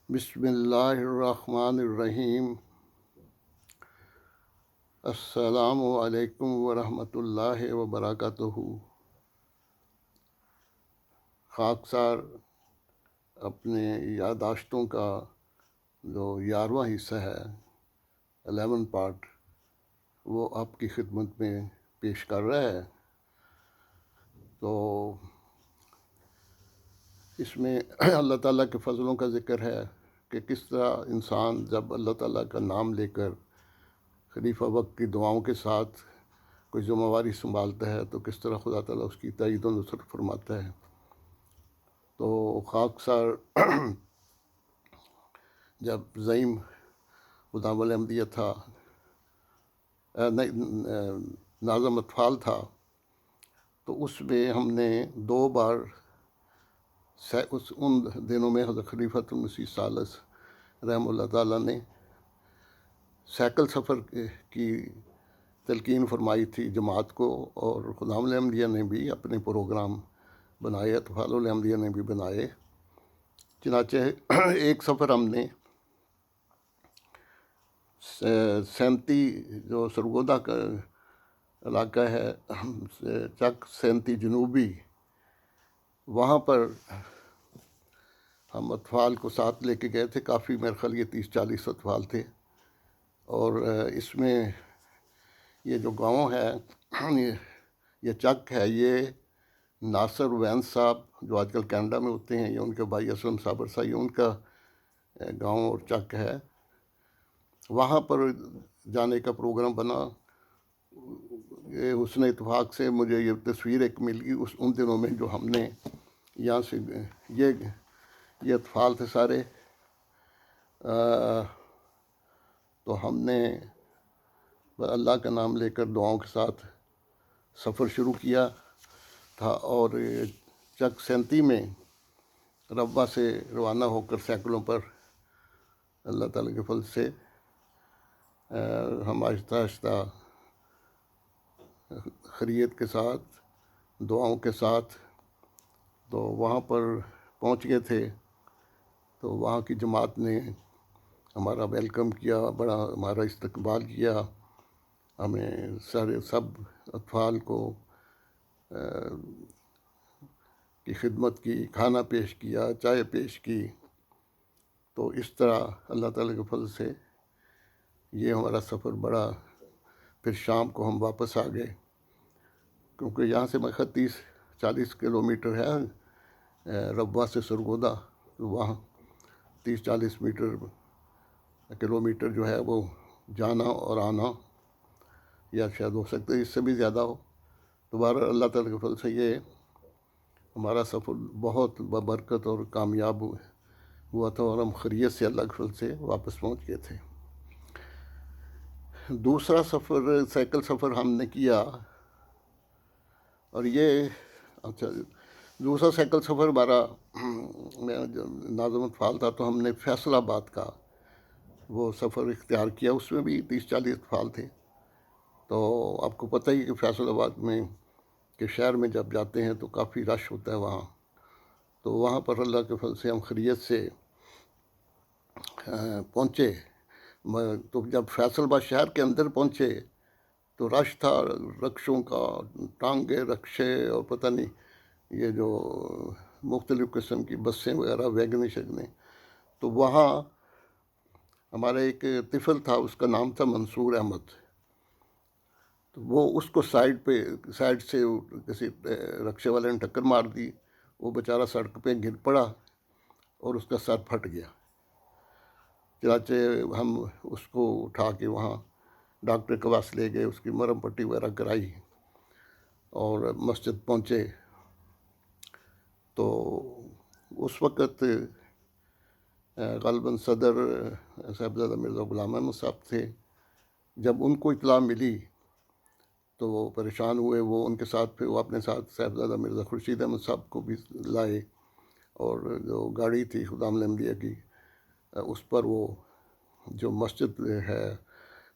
بسم اللہ الرحمن الرحیم۔ السلام علیکم ورحمۃ اللہ وبرکاتہ۔ خاکسار اپنے یادداشتوں کا جو 11واں حصہ ہے 11 پارٹ، وہ آپ کی خدمت میں پیش کر رہا ہے۔ تو اس میں اللہ تعالیٰ کے فضلوں کا ذکر ہے کہ کس طرح انسان جب اللہ تعالیٰ کا نام لے کر خلیفہ وقت کی دعاؤں کے ساتھ کوئی ذمہ داری سنبھالتا ہے تو کس طرح خدا تعالیٰ اس کی تائید و نصرت فرماتا ہے۔ تو خاکسار جب زعیم خدام الانبیاء تھا، ناظم اطفال تھا، تو اس میں ہم نے 2 بار ان دنوں میں حضرت خلیفۃ المسیح ثالث رحمہ اللہ تعالیٰ نے سائیکل سفر کی تلقین فرمائی تھی جماعت کو، اور خدام الانبیاء نے بھی اپنے پروگرام بنائے، اطفال الانبیاء نے بھی بنائے۔ چنانچہ ایک سفر ہم نے سینتی جو سرگودا کا علاقہ ہے، چک سینتی جنوبی، وہاں پر ہم اطفال کو ساتھ لے کے گئے تھے۔ کافی میرے خیال یہ 30-40 اطفال تھے، اور اس میں یہ جو گاؤں ہے، یہ چک ہے، یہ ناصر وینس صاحب جو آج کل کینیڈا میں ہوتے ہیں، یہ ان کے بھائی اسلم صابر صاحب، یہ ان کا گاؤں اور چک ہے۔ وہاں پر جانے کا پروگرام بنا۔ یہ حسن اتفاق سے مجھے یہ تصویر ایک ملی ان دنوں میں، جو ہم نے یہاں سے یہ اطفال تھے سارے، تو ہم نے اللہ کا نام لے کر دعاؤں کے ساتھ سفر شروع کیا تھا، اور چک سینتی میں ربوہ سے روانہ ہو کر سائیکلوں پر اللہ تعالیٰ کے فضل سے ہم آہستہ آہستہ خیریت کے ساتھ دعاؤں کے ساتھ تو وہاں پر پہنچ گئے تھے۔ تو وہاں کی جماعت نے ہمارا ویلکم کیا، بڑا ہمارا استقبال کیا، ہمیں سب اطفال کو کی خدمت کی، کھانا پیش کیا، چائے پیش کی۔ تو اس طرح اللہ تعالیٰ کے فضل سے یہ ہمارا سفر بڑا۔ پھر شام کو ہم واپس آ گئے، کیونکہ یہاں سے مگر 30-40 کلومیٹر ہے ربوہ سے سرگودا، تو وہاں 30-40 کلومیٹر جو ہے وہ جانا اور آنا، یا شاید ہو سکتا ہے اس سے بھی زیادہ ہو۔ دوبارہ اللہ تعالیٰ کے فضل سے یہ ہمارا سفر بہت ببرکت اور کامیاب ہوا تھا، اور ہم خیریت سے اللہ کے فضل سے واپس پہنچ گئے تھے۔ دوسرا سفر سائیکل سفر ہم نے کیا، اور یہ دوسرا سائیکل سفر ہمارا، میں ناظم اطفال تھا تو ہم نے فیصل آباد کا وہ سفر اختیار کیا۔ اس میں بھی 30-40 اطفال تھے۔ تو آپ کو پتہ ہی کہ فیصل آباد میں کہ شہر میں جب جاتے ہیں تو کافی رش ہوتا ہے وہاں۔ تو وہاں پر اللہ کے فضل سے ہم خیریت سے پہنچے۔ تو جب فیصل آباد شہر کے اندر پہنچے تو رش تھا، رکشوں کا، ٹانگے رکشے، اور پتہ نہیں یہ جو مختلف قسم کی بسیں وغیرہ، ویگنیں شگنیں۔ تو وہاں ہمارا ایک طفل تھا، اس کا نام تھا منصور احمد۔ تو وہ اس کو سائڈ سے کسی رکشے والے نے ٹکر مار دی، وہ بیچارہ سڑک پہ گر پڑا اور اس کا سر پھٹ گیا۔ چنانچہ ہم اس کو اٹھا کے وہاں ڈاکٹر کے پاس لے گئے، اس کی مرہم پٹی وغیرہ کرائی، اور مسجد پہنچے۔ تو اس وقت غالباً صدر صاحبزادہ مرزا غلام احمد صاحب تھے۔ جب ان کو اطلاع ملی تو وہ پریشان ہوئے، وہ ان کے ساتھ، پھر وہ اپنے ساتھ صاحبزادہ مرزا خورشید احمد صاحب کو بھی لائے، اور جو گاڑی تھی خدام الانبیاء کی، اس پر وہ جو مسجد ہے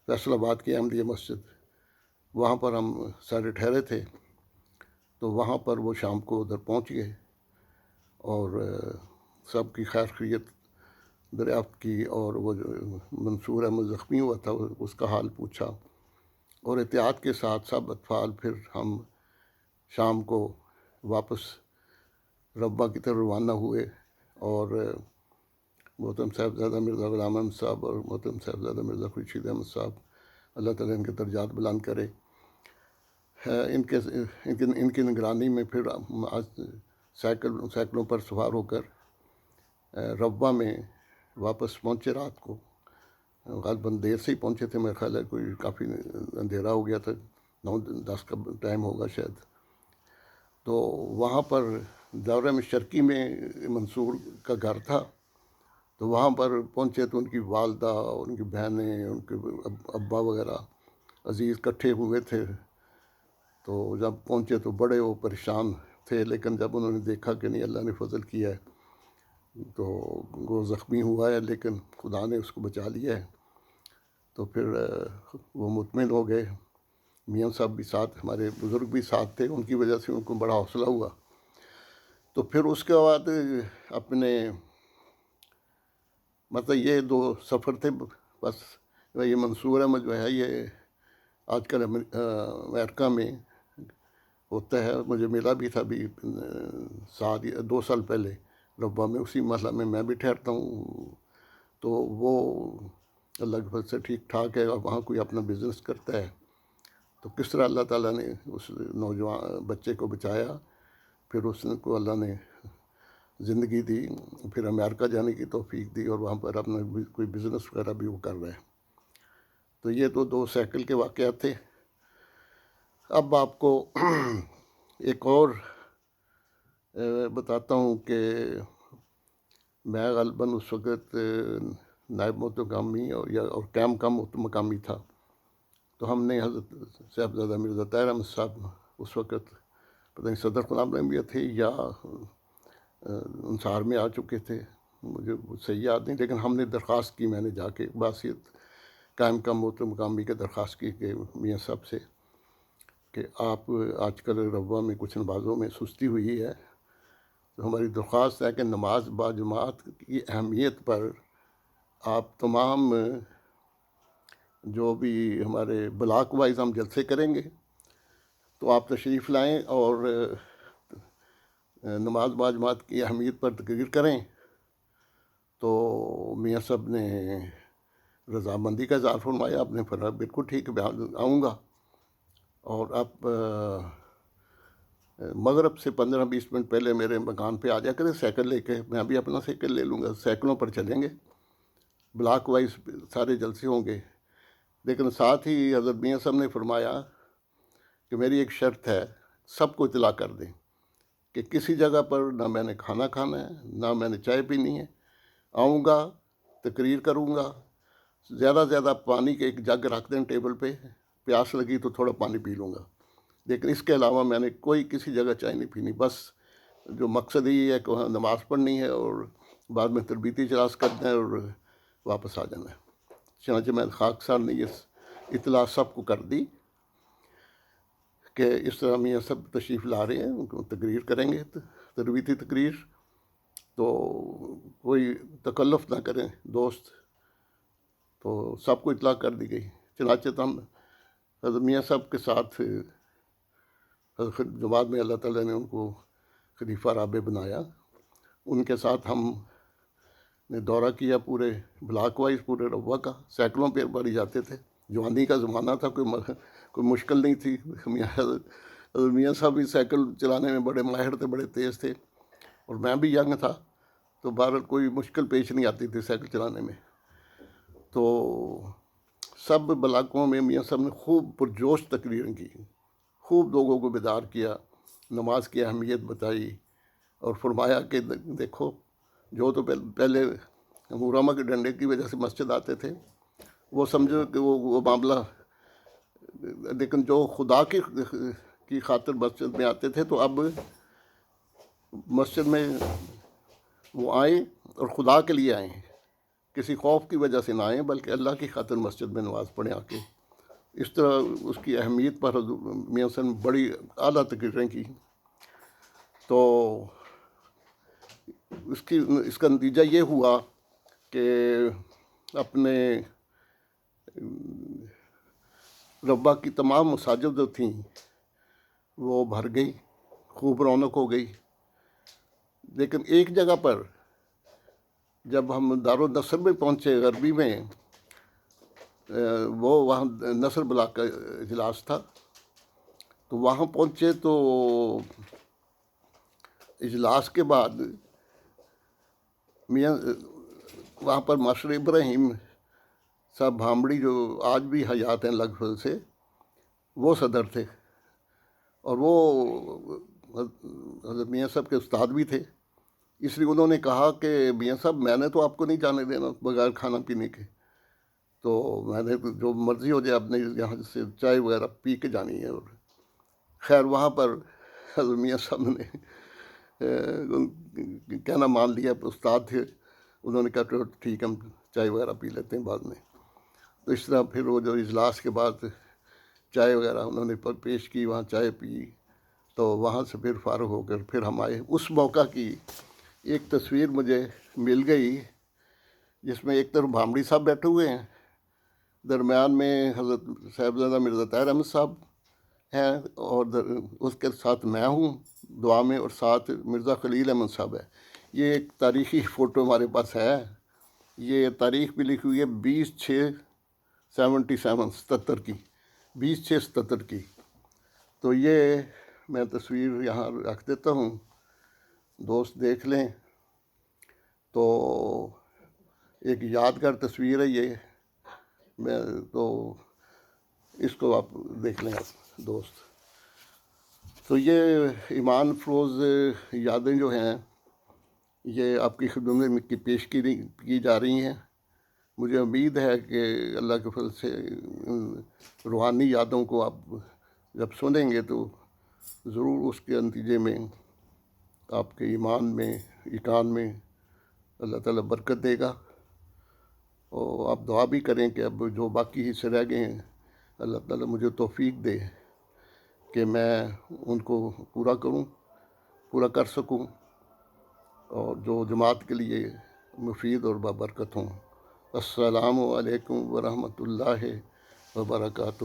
فیصل آباد کی احمدیہ مسجد، وہاں پر ہم سارے ٹھہرے تھے۔ تو وہاں پر وہ شام کو ادھر پہنچ گئے، اور سب کی خیر خیریت دریافت کی، اور وہ جو منصور احمد زخمی ہوا تھا اس کا حال پوچھا، اور احتیاط کے ساتھ سب اطفال پھر ہم شام کو واپس ربوہ کی طرف روانہ ہوئے، اور محترم صاحبزادہ مرزا غلام احمد صاحب اور محترم صاحبزادہ مرزا خورشید احمد صاحب، اللہ تعالیٰ ان کے درجات بلند کرے، ان کی نگرانی میں پھر سائیکلوں پر سوار ہو کر ربوہ میں واپس پہنچے۔ رات کو غالباً دیر سے ہی پہنچے تھے، میرا خیال ہے کوئی کافی اندھیرا ہو گیا تھا، 9-10 کا ٹائم ہوگا شاید۔ تو وہاں پر دورہ مشترکی میں منصور کا گھر تھا، تو وہاں پر پہنچے تو ان کی والدہ اور ان کی بہنیں، ان کے ابا وغیرہ عزیز اکٹھے ہوئے تھے۔ تو جب پہنچے تو بڑے وہ پریشان تھے، لیکن جب انہوں نے دیکھا کہ نہیں اللہ نے فضل کیا ہے، تو وہ زخمی ہوا ہے لیکن خدا نے اس کو بچا لیا ہے، تو پھر وہ مطمئن ہو گئے۔ میاں صاحب بھی ساتھ، ہمارے بزرگ بھی ساتھ تھے، ان کی وجہ سے ان کو بڑا حوصلہ ہوا۔ تو پھر اس کے بعد اپنے مطلب یہ 2 سفر تھے بس۔ یہ منصور احمد جو ہے یہ آج کل امریکہ میں ہوتا ہے، مجھے ملا بھی تھا ابھی 2 سال پہلے ربوہ میں، اسی محلہ میں میں بھی ٹھہرتا ہوں۔ تو وہ اللہ کے فضل سے ٹھیک ٹھاک ہے، اور وہاں کوئی اپنا بزنس کرتا ہے۔ تو کس طرح اللہ تعالیٰ نے اس نوجوان بچے کو بچایا، پھر اس کو اللہ نے زندگی دی، پھر امریکہ جانے کی توفیق دی، اور وہاں پر اپنا کوئی بزنس وغیرہ بھی وہ کر رہے ہیں۔ تو یہ تو 2 سائیکل کے واقعات تھے۔ اب آپ کو ایک اور بتاتا ہوں کہ میں غالباً اس وقت نائب مقامی اور کیمپ کا مقامی تھا، تو ہم نے حضرت صاحبزادہ مرزا طاہر احمد صاحب اس وقت پتہ نہیں صدر غلام رحمیہ تھے یا انصار میں آ چکے تھے، مجھے صحیح یاد نہیں، لیکن ہم نے درخواست کی، میں نے جا کے بحیثیت قائم کا مقامی کے درخواست کی کہ میاں صاحب سے کہ آپ آج کل ربوہ میں کچھ نمازوں میں سستی ہوئی ہے، تو ہماری درخواست ہے کہ نماز باجماعت کی اہمیت پر آپ تمام جو بھی ہمارے بلاک وائز ہم جلسے کریں گے تو آپ تشریف لائیں اور نماز باجماعت کی اہمیت پر تقریر کریں۔ تو میاں صاحب نے رضامندی کا اظہار فرمایا، آپ نے فرمایا بالکل ٹھیک ہے، آؤں گا، اور آپ مغرب سے 15-20 منٹ پہلے میرے مکان پہ آ جا کریں سائیکل لے کے، میں بھی اپنا سائیکل لے لوں گا، سائیکلوں پر چلیں گے، بلاک وائز سارے جلسے ہوں گے۔ لیکن ساتھ ہی حضرت میاں صاحب نے فرمایا کہ میری ایک شرط ہے، سب کو اطلاع کر دیں کہ کسی جگہ پر نہ میں نے کھانا کھانا ہے، نہ میں نے چائے پینی ہے، آؤں گا، تقریر کروں گا، زیادہ سے زیادہ پانی کے ایک جگ رکھ دیں ٹیبل پہ، پیاس لگی تو تھوڑا پانی پی لوں گا، لیکن اس کے علاوہ میں نے کوئی کسی جگہ چائے نہیں پینی، بس جو مقصد یہ ہے کہ وہاں نماز پڑھنی ہے اور بعد میں تربیتی اجلاس کرنا ہے اور واپس آ جانا ہے۔ چنانچہ میں خاکسار نے یہ اطلاع سب کو کر دی کہ اس طرح میاں سب تشریف لا رہے ہیں، ان کو تقریر کریں گے، تربیتی تقریر، تو کوئی تکلف نہ کریں دوست۔ تو سب کو اطلاع کر دی گئی، چنانچہ ہم حضرت میاں صاحب کے ساتھ جو بعد میں اللہ تعالیٰ نے ان کو خلیفہ رابع بنایا، ان کے ساتھ ہم نے دورہ کیا پورے بلاک وائز، پورے ربوہ کا، سائیکلوں پہ بڑی جاتے تھے، جوانی کا زمانہ تھا، کوئی مشکل نہیں تھی۔ حضرت میاں صاحب بھی سائیکل چلانے میں بڑے ماہر تھے، بڑے تیز تھے، اور میں بھی ینگ تھا، تو بہرحال کوئی مشکل پیش نہیں آتی تھی سائیکل چلانے میں۔ تو سب بلاکوں میں میاں صاحب نے خوب پرجوش تقریریں کی، خوب لوگوں کو بیدار کیا، نماز کی اہمیت بتائی، اور فرمایا کہ دیکھو جو تو پہلے مورامہ کے ڈنڈے کی وجہ سے مسجد آتے تھے وہ سمجھو کہ وہ معاملہ، لیکن جو خدا کی خاطر مسجد میں آتے تھے تو اب مسجد میں وہ آئیں اور خدا کے لیے آئیں، کسی خوف کی وجہ سے نہ آئیں بلکہ اللہ کی خاطر مسجد میں نماز پڑھیں آ کے۔ اس طرح اس کی اہمیت پر میاں صاحب نے بڑی اعلیٰ تقریریں کی۔ تو اس کا نتیجہ یہ ہوا کہ اپنے ربا کی تمام مساجد جو تھیں وہ بھر گئی، خوب رونق ہو گئی. لیکن ایک جگہ پر جب ہم دارالنصر میں پہنچے غربی میں، وہ وہاں نصر بلاک کا اجلاس تھا، تو وہاں پہنچے تو اجلاس کے بعد میاں وہاں پر ماشر ابراہیم صاحب بھامڑی جو آج بھی حیات ہیں لگ بھگ سے، وہ صدر تھے، اور وہ حضرت میاں صاحب کے استاد بھی تھے. اس لیے انہوں نے کہا کہ میاں صاحب میں نے تو آپ کو نہیں جانے دینا بغیر کھانا پینے کے، تو میں نے جو مرضی ہو جائے آپ نے یہاں سے چائے وغیرہ پی کے جانی ہے. اور خیر وہاں پر حضرت میاں صاحب نے کہنا مان لیا، استاد تھے، انہوں نے کہا تو ٹھیک ہم چائے وغیرہ پی لیتے ہیں بعد میں. تو اس طرح پھر وہ جو اجلاس کے بعد چائے وغیرہ انہوں نے پیش کی، وہاں چائے پی، تو وہاں سے پھر فارغ ہو کر پھر ہم آئے. اس موقع کی ایک تصویر مجھے مل گئی جس میں ایک طرف بھامڑی صاحب بیٹھے ہوئے ہیں، درمیان میں حضرت صاحبزادہ مرزا طاہر احمد صاحب ہیں، اور اس کے ساتھ میں ہوں دعا میں، اور ساتھ مرزا خلیل احمد صاحب ہے. یہ ایک تاریخی فوٹو ہمارے پاس ہے، یہ تاریخ بھی لکھی ہوئی ہے 20/6/77 کی، 20/6/77 کی. تو یہ میں تصویر یہاں رکھ دیتا ہوں، دوست دیکھ لیں. تو ایک یادگار تصویر ہے یہ، میں تو اس کو آپ دیکھ لیں آپ دوست. تو یہ ایمان افروز یادیں جو ہیں یہ آپ کی خدمت میں پیش کی جا رہی ہیں. مجھے امید ہے کہ اللہ کے فضل سے روحانی یادوں کو آپ جب سنیں گے تو ضرور اس کے نتیجے میں آپ کے ایمان میں، ایقان میں اللہ تعالیٰ برکت دے گا. اور آپ دعا بھی کریں کہ اب جو باقی حصے رہ گئے ہیں اللہ تعالیٰ مجھے توفیق دے کہ میں ان کو پورا کر سکوں، اور جو جماعت کے لیے مفید اور بابرکت ہوں. السلام علیکم ورحمۃ اللہ وبرکاتہ.